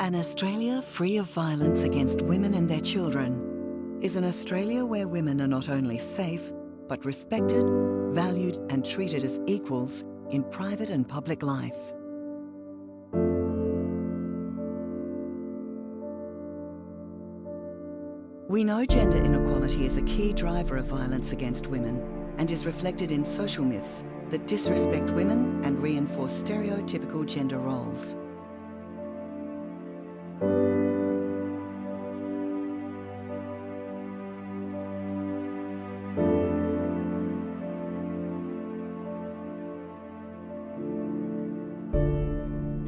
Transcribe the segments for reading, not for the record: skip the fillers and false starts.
An Australia free of violence against women and their children is an Australia where women are not only safe, but respected, valued and treated as equals in private and public life. We know gender inequality is a key driver of violence against women and is reflected in social myths that disrespect women and reinforce stereotypical gender roles.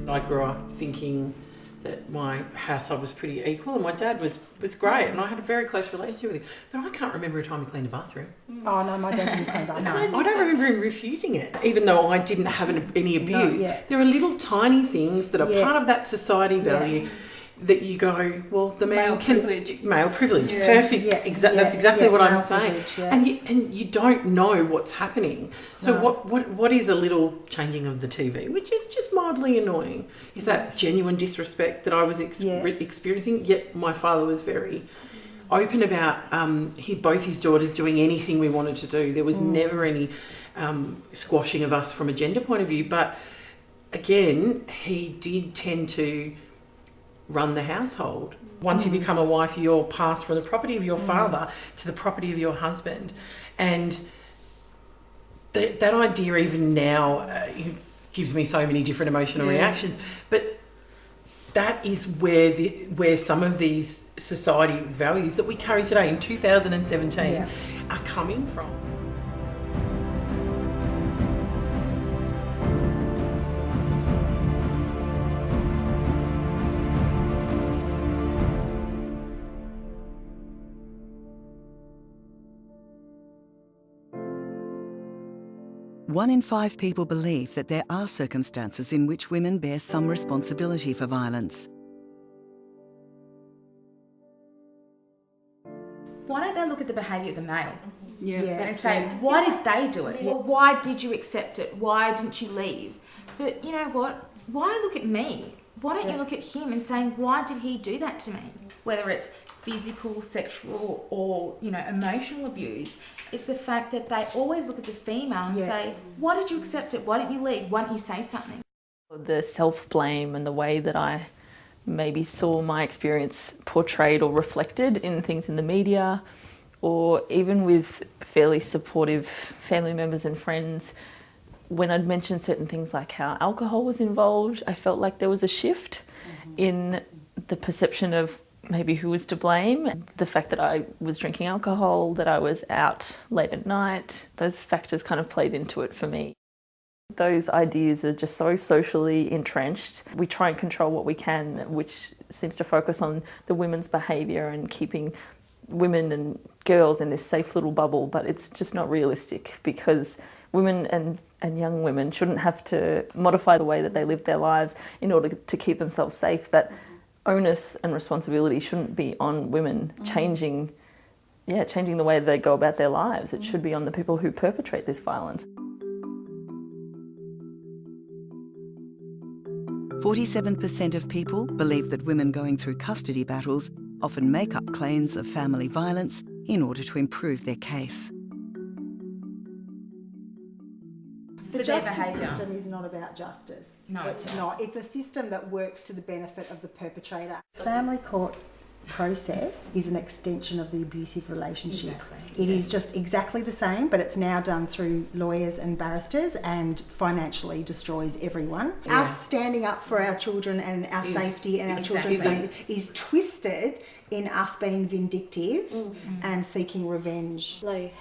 I grew up thinking that my household was pretty equal and my dad was great and I had a very close relationship with him. But I can't remember a time he cleaned a bathroom. Oh no, my dad didn't clean bathrooms. I don't remember him refusing it. Even though I didn't have any abuse, yeah. there are little tiny things that are part of that society value that you go, well, the male privilege, perfect. That's exactly what I'm saying. And you don't know what's happening. So what is a little changing of the TV, which is just mildly annoying? Is that genuine disrespect that I was experiencing? Yet my father was very open about both his daughters doing anything we wanted to do. There was never any squashing of us from a gender point of view. But again, he did tend to run the household. Once you become a wife, you're passed from the property of your father to the property of your husband. And that idea even now gives me so many different emotional reactions. But that is where some of these society values that we carry today in 2017 are coming from. One in 5 people believe that there are circumstances in which women bear some responsibility for violence. Why don't they look at the behaviour of the male and say, why did they do it? Why did you accept it? Why didn't you leave? But you know what? Why look at me? Why don't you look at him and saying, why did he do that to me? Whether it's physical, sexual or, emotional abuse, it's the fact that they always look at the female and say, why did you accept it? Why didn't you leave? Why didn't you say something? The self-blame and the way that I maybe saw my experience portrayed or reflected in things in the media, or even with fairly supportive family members and friends, when I'd mentioned certain things like how alcohol was involved, I felt like there was a shift in the perception of maybe who was to blame. The fact that I was drinking alcohol, that I was out late at night, those factors kind of played into it for me. Those ideas are just so socially entrenched. We try and control what we can, which seems to focus on the women's behaviour and keeping women and girls in this safe little bubble, but it's just not realistic, because women and young women shouldn't have to modify the way that they live their lives in order to keep themselves safe. That onus and responsibility shouldn't be on women changing the way they go about their lives. It should be on the people who perpetrate this violence. 47% of people believe that women going through custody battles often make up claims of family violence in order to improve their case. The justice system is not about justice. No, it's not. It's a system that works to the benefit of the perpetrator. Family court process is an extension of the abusive relationship. It is just exactly the same, but it's now done through lawyers and barristers and financially destroys everyone. Us standing up for our children and our safety and our children's safety is twisted in us being vindictive and seeking revenge. The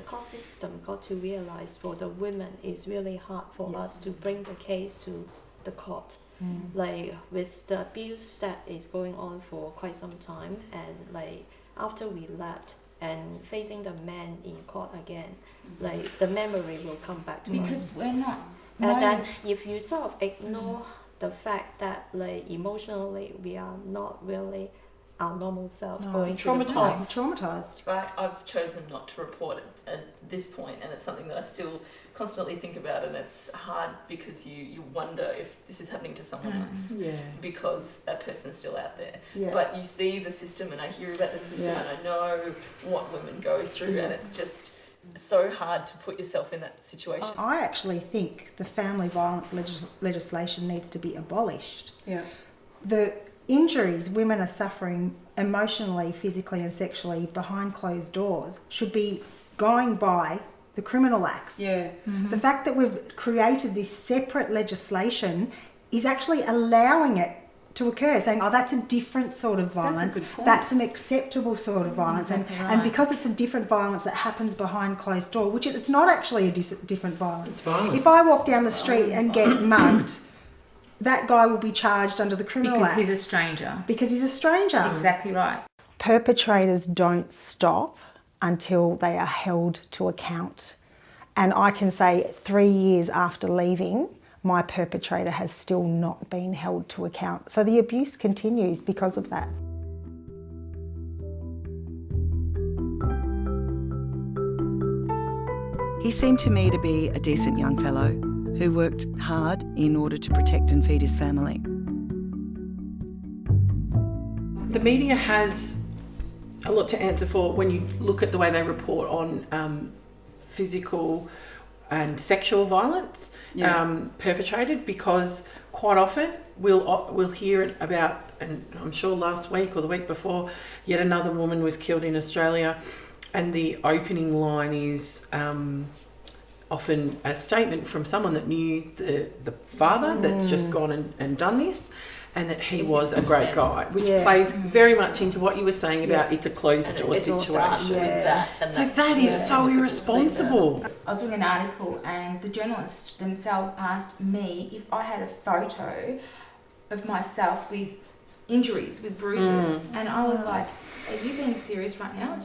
court system got to realize for the women it's really hard for us to bring the case to the court. With the abuse that is going on for quite some time, and after we left and facing the man in court again, the memory will come back to us. Because we're not. And then if you sort of ignore the fact that emotionally we are not really our normal self No, going through the traumatised. Traumatised. Right, I've chosen not to report it at this point, and it's something that I still constantly think about, and it's hard because you wonder if this is happening to someone else Yeah. because that person's still out there. Yeah. But you see the system, and I hear about the system, Yeah. and I know what women go through, and it's just so hard to put yourself in that situation. I actually think the family violence legislation needs to be abolished. Yeah. The injuries women are suffering emotionally, physically and sexually behind closed doors should be going by the criminal acts. Yeah. The fact that we've created this separate legislation is actually allowing it to occur, saying, oh, that's a different sort of violence, good point. that's an acceptable sort of violence, and because it's a different violence that happens behind closed door, which is, it's not actually a different violence. It's violence. If I walk down the street and get mugged, that guy will be charged under the criminal Because act. he's a stranger. Because he's a stranger. Exactly right. Perpetrators don't stop until they are held to account. And I can say 3 years after leaving, my perpetrator has still not been held to account. So the abuse continues because of that. He seemed to me to be a decent young fellow who worked hard in order to protect and feed his family. The media has a lot to answer for when you look at the way they report on physical and sexual violence perpetrated, because quite often we'll hear it about, and I'm sure last week or the week before, yet another woman was killed in Australia, and the opening line is often a statement from someone that knew the father that's just gone and done this, and that he was a great guy, which plays very much into what you were saying about it's a closed door situation. So that is so irresponsible. I was doing an article and the journalists themselves asked me if I had a photo of myself with injuries, with bruises. And I was like, are you being serious right now?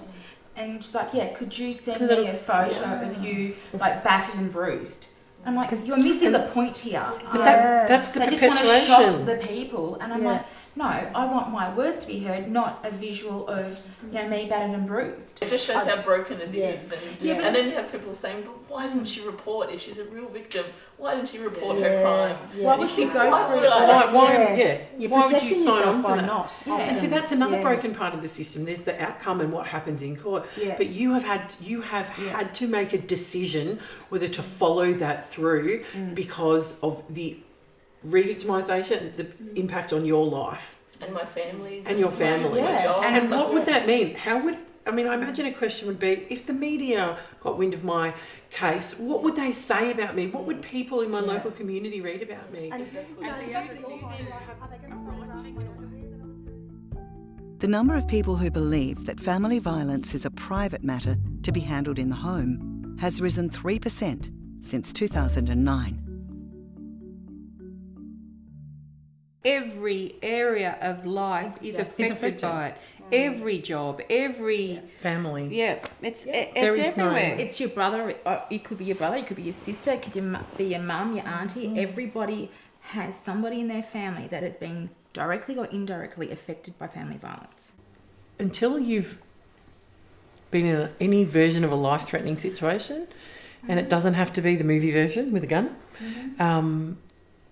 And she's like, yeah, could you send me a photo of you like battered and bruised? I'm like, because you're missing the point here. But that's the They just want to perpetuation. shock the people. And I'm like, no, I want my words to be heard, not a visual of, me battered and bruised. It just shows how broken it is. Yeah, but And then you have people saying, but why didn't she report? If she's a real victim, why didn't she report her crime? Why would she go through You're why would protecting you sign yourself on for by that? not. And see, that's another broken part of the system. There's the outcome and what happens in court. But you have had to make a decision whether to follow that through because of the re-victimisation, the impact on your life And my family's. and your family. My job. And what would that mean? I imagine a question would be, if the media got wind of my case, what would they say about me? What would people in my local community read about me? The number of people who believe that family violence is a private matter to be handled in the home has risen 3% since 2009. Every area of life is affected by it. Every job, every family. It's is everywhere. It's your brother, it could be your brother, it could be your sister, it could be your mum, your auntie. Everybody has somebody in their family that has been directly or indirectly affected by family violence. Until you've been in any version of a life-threatening situation, and it doesn't have to be the movie version with a gun,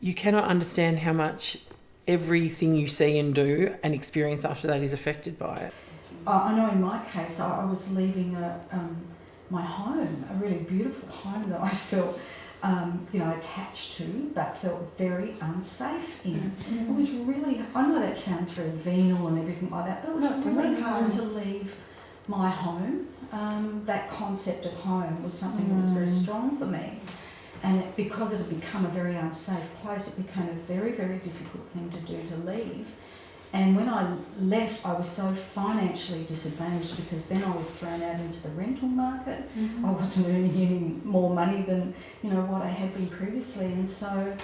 you cannot understand how much everything you see and do and experience after that is affected by it. I know in my case, I was leaving my home, a really beautiful home that I felt, attached to, but felt very unsafe in. It was really, I know that sounds very venal and everything like that, but it was really hard to leave my home. That concept of home was something that was very strong for me. And because it had become a very unsafe place, it became a very, very difficult thing to do, to leave. And when I left, I was so financially disadvantaged because then I was thrown out into the rental market. I wasn't earning any more money than, what I had been previously. And so,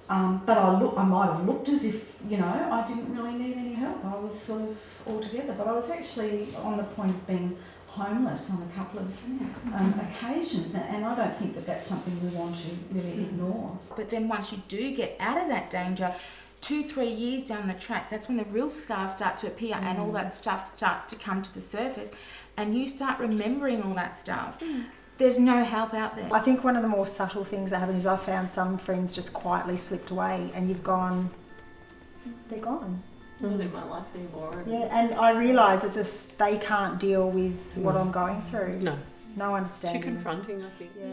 but I might have looked as if, I didn't really need any help. I was sort of all together. But I was actually on the point of being homeless on a couple of occasions, and I don't think that that's something we want to really ignore. But then once you do get out of that danger, 2-3 years down the track, that's when the real scars start to appear and all that stuff starts to come to the surface, and you start remembering all that stuff. There's no help out there. I think one of the more subtle things that happen is I've found some friends just quietly slipped away, and you've gone, they're gone. Not in my life anymore. Yeah, and I realise it's just they can't deal with what I'm going through. No. No understanding. Too confronting, I think. Yeah.